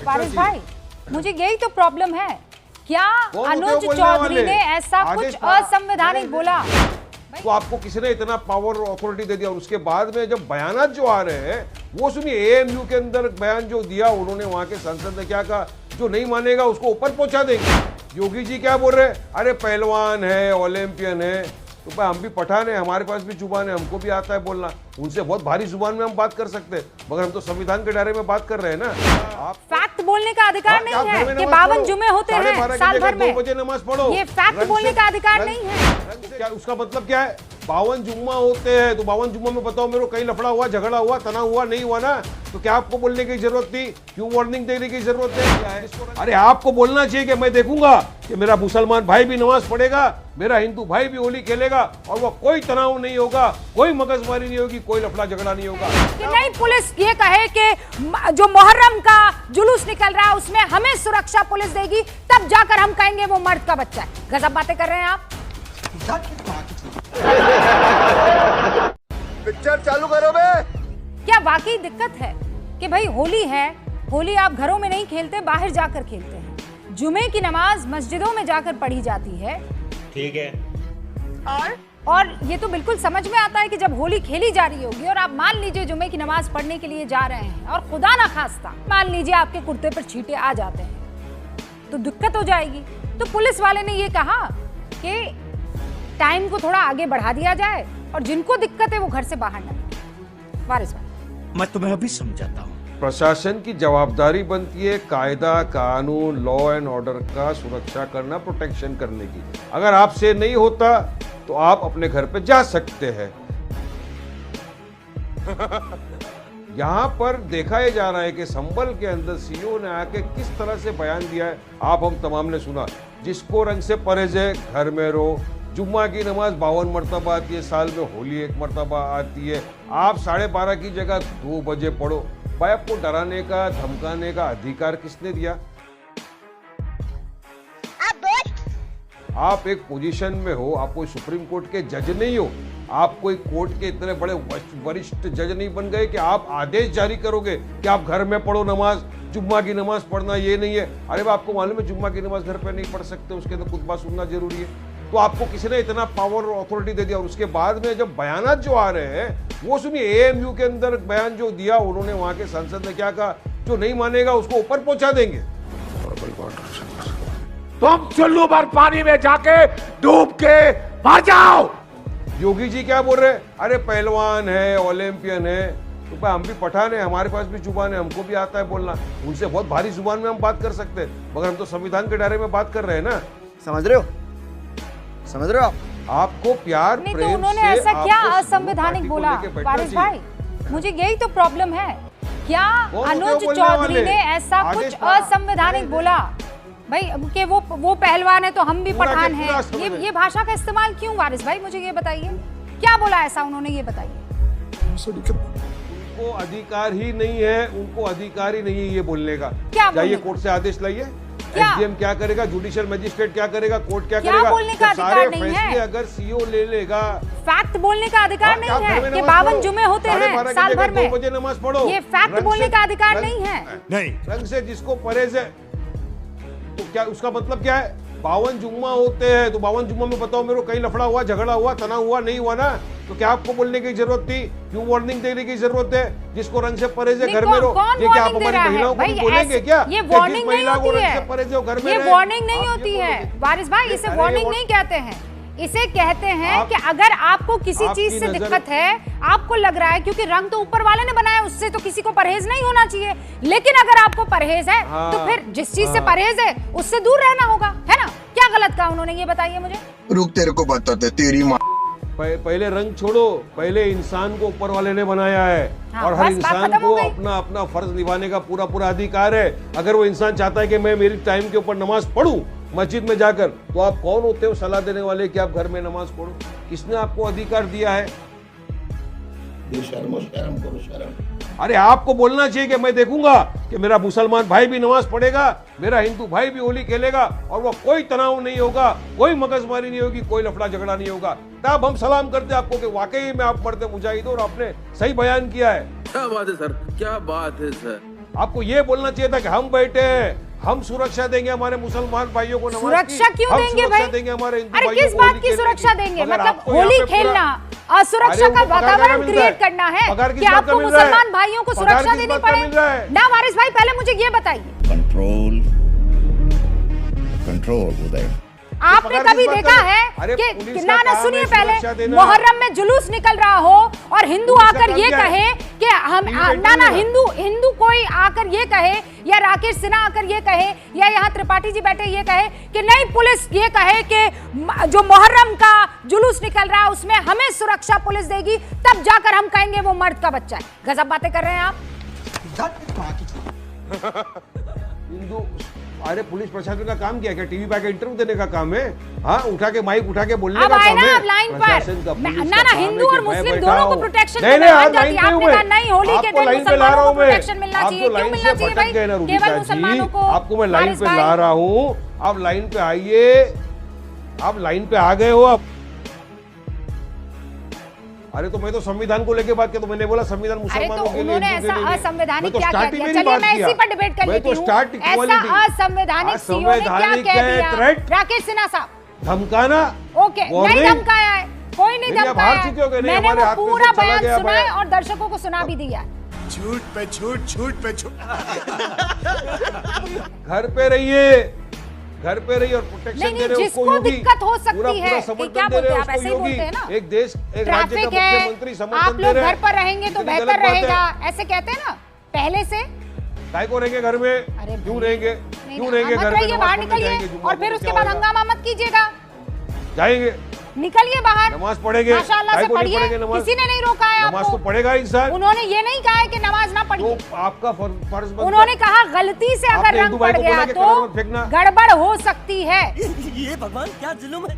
वारिस भाई, मुझे यही तो प्रॉब्लम है। क्या अनुज चौधरी ने ऐसा कुछ असंवैधानिक बोला? तो आपको किसी ने इतना पावर और अथॉरिटी दे दिया, और उसके बाद में जब बयानात जो आ रहे हैं वो सुनिए। एएमयू के अंदर बयान जो दिया उन्होंने, वहां के सांसद ने क्या कहा, जो नहीं मानेगा उसको ऊपर पहुंचा देंगे। योगी जी क्या बोल रहे हैं, अरे पहलवान है, ओलंपियन है, तो भाई हम भी पठान है, हमारे पास भी जुबान है, हमको भी आता है बोलना। उनसे बहुत भारी जुबान में हम बात कर सकते हैं, मगर हम तो संविधान के दायरे में बात कर रहे हैं ना। आप फैक्ट बोलने का अधिकार नहीं है कि 52 जुमे होते हैं साल भर में, 2 बजे नमाज पढ़ो, ये फैक्ट बोलने का अधिकार नहीं है। क्या उसका मतलब क्या है? 52 जुम्मा होते हैं, तो 52 जुम्मा में बताओ मेरे को कहीं लफड़ा हुआ, झगड़ा हुआ, तना हुआ, नहीं हुआ ना, तो क्या आपको बोलने की जरूरत थी? क्यों वार्निंग देने की जरूरत है? अरे आपको बोलना चाहिए कि मैं देखूंगा कि मेरा मुसलमान भाई भी नमाज पढ़ेगा, मेरा हिंदू भाई भी होली खेलेगा, और वो कोई तनाव नहीं होगा, कोई मगजमारी नहीं होगी, कोई लफड़ा झगड़ा नहीं होगा। कि नहीं पुलिस ये कहे कि जो मुहर्रम का जुलूस निकल रहा है उसमें हमें सुरक्षा पुलिस देगी, तब जाकर हम कहेंगे वो मर्द का बच्चा है। गजब बातें कर रहे हैं आप। पिक्चर चालू करो बे। क्या वाकई दिक्कत है कि भाई होली है, होली आप घरों में नहीं खेलते, बाहर जाकर खेलते हैं। जुमे की नमाज मस्जिदों में जाकर पढ़ी जाती है, ठीक है। और ये तो बिल्कुल समझ में आता है कि जब होली खेली जा रही होगी और आप मान लीजिए जुमे की नमाज पढ़ने के लिए जा रहे हैं, और खुदा ना खास्ता मान लीजिए आपके कुर्ते पर छींटे आ जाते हैं, तो दिक्कत हो जाएगी। तो पुलिस वाले ने ये कहा कि टाइम को थोड़ा आगे बढ़ा दिया जाए, और जिनको दिक्कत है वो घर से बाहर न निकले। वारिस भाई, मैं तुम्हें अभी समझाता हूँ। प्रशासन की जवाबदारी बनती है कायदा कानून, लॉ एंड ऑर्डर का सुरक्षा करना, प्रोटेक्शन करने की। अगर आपसे नहीं होता तो आप अपने घर पे जा सकते हैं। यहाँ पर देखा ही जा रहा है कि संभल के अंदर सीओ ने आके किस तरह से बयान दिया है, आप हम तमाम ने सुना। जिसको रंग से परहेज है घर में रहो, जुम्मा की नमाज 52 मरतबा आती है साल में, होली 1 मरतबा आती है, आप 12:30 की जगह 2 बजे पढ़ो। भाई आपको डराने का धमकाने का अधिकार किसने दिया? आप एक पोजीशन में हो, आप कोई सुप्रीम कोर्ट के जज नहीं हो, आप कोई कोर्ट के इतने बड़े वरिष्ठ जज नहीं बन गए कि आप आदेश जारी करोगे कि आप घर में पढ़ो नमाज, जुम्मा की नमाज पढ़ना ये नहीं है। अरे भाई आपको मालूम है जुम्मा की नमाज घर पे नहीं पढ़ सकते, उसके अंदर खुतबा सुनना जरूरी है। तो आपको किसी ने इतना पावर और अथॉरिटी दे दिया, और उसके बाद में जब बयानात जो आ रहे हैं वो सुनिए। एएमयू के अंदर बयान जो दिया उन्होंने, वहां के सांसद ने क्या कहा, जो नहीं मानेगा उसको ऊपर पहुंचा देंगे। तुम चुल्लू भर पानी में जाके डूब के मर जाओ। योगी जी क्या बोल रहे हैं, अरे पहलवान है, ओलंपियन है, तो भाई हम भी पठान है, हमारे पास भी जुबान है, हमको भी आता है बोलना। उनसे बहुत भारी जुबान में हम बात कर सकते हैं, मगर हम तो संविधान के दायरे में बात कर रहे हैं ना। समझ रहे हो, समझ रहे हो आपको प्यार नहीं, प्रेम तो उन्होंने से ऐसा क्या आपको असंवैधानिक पार्टी को बोला? लेके बैठना वारिस चाहिए। भाई, मुझे यही तो प्रॉब्लम है। क्या कौन होते हो अनुज बोलने चौधरी वाले? ने ऐसा आदेश कुछ पास- असंवैधानिक बोला भाई कि वो पहलवान है तो हम भी पूरा के पठान पूरा हैं? समझ ये भाषा का इस्तेमाल क्यों वारिस भाई, मुझे ये बताइए, क्या बोला ऐसा उन्होंने, ये बताइए। उनको अधिकार ही नहीं है, उनको अधिकार ही नहीं है ये बोलने का। क्या जाइए बोलने कोर्ट से आदेश लाइए। क्या? एसडीएम क्या करेगा, जुडिशियल मजिस्ट्रेट क्या करेगा, कोर्ट क्या क्या करेगा? बोलने का जब अधिकार सारे नहीं फैसले है? अगर सीओ ले लेगा। फैक्ट बोलने का अधिकार आप नहीं घर है में कि नमाज 52 पढ़ो, जुमे होते हैं 12:30 साल की भर जगह में, 2 बजे नमाज पढ़ो। ये फैक्ट रंग बोलने से- का अधिकार रंग- नहीं है। नहीं, रंग से जिसको परहेज है, तो क्या उसका मतलब क्या है? 52 जुम्मा होते हैं, तो 52 जुम्मा में बताओ मेरे को कहीं लफड़ा हुआ, झगड़ा हुआ, तना हुआ, नहीं हुआ ना, तो क्या आपको बोलने की जरूरत थी? क्यों वार्निंग देने की जरूरत है? जिसको रंग से परहेज है घर में रहो। कौन ये क्या आप वार्निंग दे हमारी रहा है महिलाओं को भाई? भी बोलेंगे क्या? ये कि वार्निंग जिस नहीं महिला को होती रंग से है, परहेज है वो घर में ये रहे। वार्निंग नहीं आप ये होती है बोलोगे। वारिस भाई, इसे अरे वार्निंग ये नहीं कहते हैं, इसे कहते हैं आप- कि अगर आपको किसी आपकी चीज से नजर- दिक्कत है, आपको लग रहा है क्योंकि रंग तो ऊपर वाले ने बनाया, उससे तो किसी को परहेज नहीं होना चाहिए, लेकिन अगर आपको परहेज है हाँ, तो फिर जिस चीज से हाँ। परहेज है उससे दूर रहना होगा, है ना? क्या गलत कहा उन्होंने, ये बताइए मुझे। रुक तेरे को बताते तेरी माँ। पहले रंग छोड़ो, पहले इंसान को ऊपर वाले ने बनाया है। हाँ, और हर बस बात इंसान खत्म हो को गई। अपना अपना फर्ज निभाने का पूरा पूरा अधिकार है। अगर वो इंसान चाहता है कि मैं मेरी टाइम के ऊपर नमाज पढ़ूं मस्जिद में जाकर, तो आप कौन होते हो सलाह देने वाले कि आप घर में नमाज पढ़ो? किसने आपको अधिकार दिया है? शर्म करो शर्म। अरे आपको बोलना चाहिए कि मैं देखूंगा कि मेरा मुसलमान भाई भी नमाज पढ़ेगा, मेरा हिंदू भाई भी होली खेलेगा, और वो कोई तनाव नहीं होगा, कोई मगजमारी नहीं होगी, कोई लफड़ा झगड़ा नहीं होगा। तब हम सलाम करते आपको कि वाकई में आप मर्द मुजाहिद हो और आपने सही बयान किया है। क्या बात है सर, क्या बात है सर। आपको ये बोलना चाहिए था कि हम बैठे हैं, हम सुरक्षा देंगे हमारे मुसलमान भाइयों को, नमाज सुरक्षा की, क्यों हम देंगे सुरक्षा भाई? देंगे हमारे हिंदू अरे भाइयों किस को बात होली की खेलने सुरक्षा की। देंगे? मगर मतलब आपको यहाँ होली पे पूरा- खेलना, असुरक्षा अरे का उनको पगार वातावरण मिल रहा है। क्रिएट करना है पगार किस कि बात का आपको मिल रहा है? मुसलमान भाइयों को पगार सुरक्षा किस देनी बात का पड़े मिल रहा है? ना। वारिस भाई पहले मुझे ये बताइए, कंट्रोल कंट्रोल उदय आपने पगार कभी किस बात देखा का? है अरे कि पुलिस ना का ना काम सुनिए है पहले, सुरक्षा देना। मुहर्रम में जुलूस निकल रहा हो और हिंदू पुलिस का आकर काम ये क्या है? कहे कि हम टीवी पे ना ना इंटरव्यू हिंदू कोई आकर ये कहे, या राकेश सिन्हा आकर ये कहे, या यहाँ त्रिपाठी जी बैठे ये कहे कि नहीं, पुलिस ये कहे कि जो मुहर्रम का जुलूस निकल रहा है उसमें हमें सुरक्षा पुलिस देगी, तब जाकर हम कहेंगे वो मर्द का बच्चा है। गजब बातें कर रहे हैं आप। हिंदू, अरे पुलिस प्रशासन का काम क्या है? टीवी पे आके इंटरव्यू देने का काम है? हाँ, उठा के माइक उठा के बोलने अब का आए काम ना है? आप लाइन प्रशासन पर, का, पुलिस ना का ना काम है हिंदू कि और मैं मुस्लिम बैठा दोनों को हूं। प्रोटेक्शन नहीं, मिलना आज चाहिए। लाइन पे आपने हूं कहा मैं। नहीं, होली के आपको दिन लाइन पे ला मुसलमानों रहा को हूं मैं। प्रोटेक्शन मिलना आप चाहिए। तो क्यों लाइन मिलना से चाहिए भटक भाई? गए ना केवल रूबिका मुसलमानों जी। को। आपको मैं लाइन वारिस पे भाई, ला रहा हूँ, आप लाइन पे आइए, आप लाइन पे आ गए हो आप। अरे तो मैं तो संविधान को लेके बात किया, तो मैंने बोला संविधान अरे मुसलमानों तो के लिए, उन्होंने हिंदू के ऐसा लिए। असंवैधानिक मैं तो क्या कह स्टार्टिंग दिया? में ही चलिए बात मैं किया। इसी पर डिबेट कर मैं लेती तो हूँ। स्टार्ट ऐसा इक्वालिटी, असंवैधानिक सीओ ने क्या असंवैधानिक कह है, दिया? threat। राकेश सिन्हा साहब, धमकाना, ओके, नहीं warning। धमकाया है, कोई नहीं नहीं, आप धमकाया हार चुके हो गए, नहीं, मैंने हमारे वो हाथ में से पूरा चला बयान गया सुना है बयान। और दर्शकों को सुना भी दिया है। झूठ पे झूठ, झूठ पे झूठ। घर पे रहिए, घर पे रहिए और प्रोटेक्शन नहीं, दे रहे हो जिसको उसको योगी। दिक्कत हो सकती पूरा है, समर्थन कि क्या दे रहे बोलते हो हैं आप, उसको ऐसे ही योगी। बोलते हैं ना? एक देश, एक राज्य का ट्रैफिक है, मुख्यमंत्री समर्थन आप दे लोग रहे घर हैं। पर रहेंगे तो कितनी बेहतर गलत बात है। रहेगा, ऐसे कहते हैं ना पहले से। काय को रहेंगे घर में? अरे क्यों भाई, रहेंगे? नहीं, क्यों नहीं, रहेंगे मत घर में? रहिए, नमाज बाहर पढ़ने निकलिए जाएंगे, जुम्मा और फिर को उसके क्या बाद होगा? हंगामा मत कीजिएगा। जाएंगे, निकलिए बाहर, नमाज पढ़ेंगे, माशाअल्लाह काय से को नहीं पढ़िए, पढ़ेंगे नमाज? किसी ने नहीं रोका है नमाज तो आपको। पढ़ेगा इंसान। उन्होंने ये नहीं कहा है कि नमाज ना पढ़िए, तो आपका फर्ज बनता है। उन्होंने कहा गलती से अगर आपने रंग हिंदू भाई पड़ को बोला गया कि तो कलर मत फेंकना। गड़बड़ हो सकती है। ये भगवान क्या जुल्म है।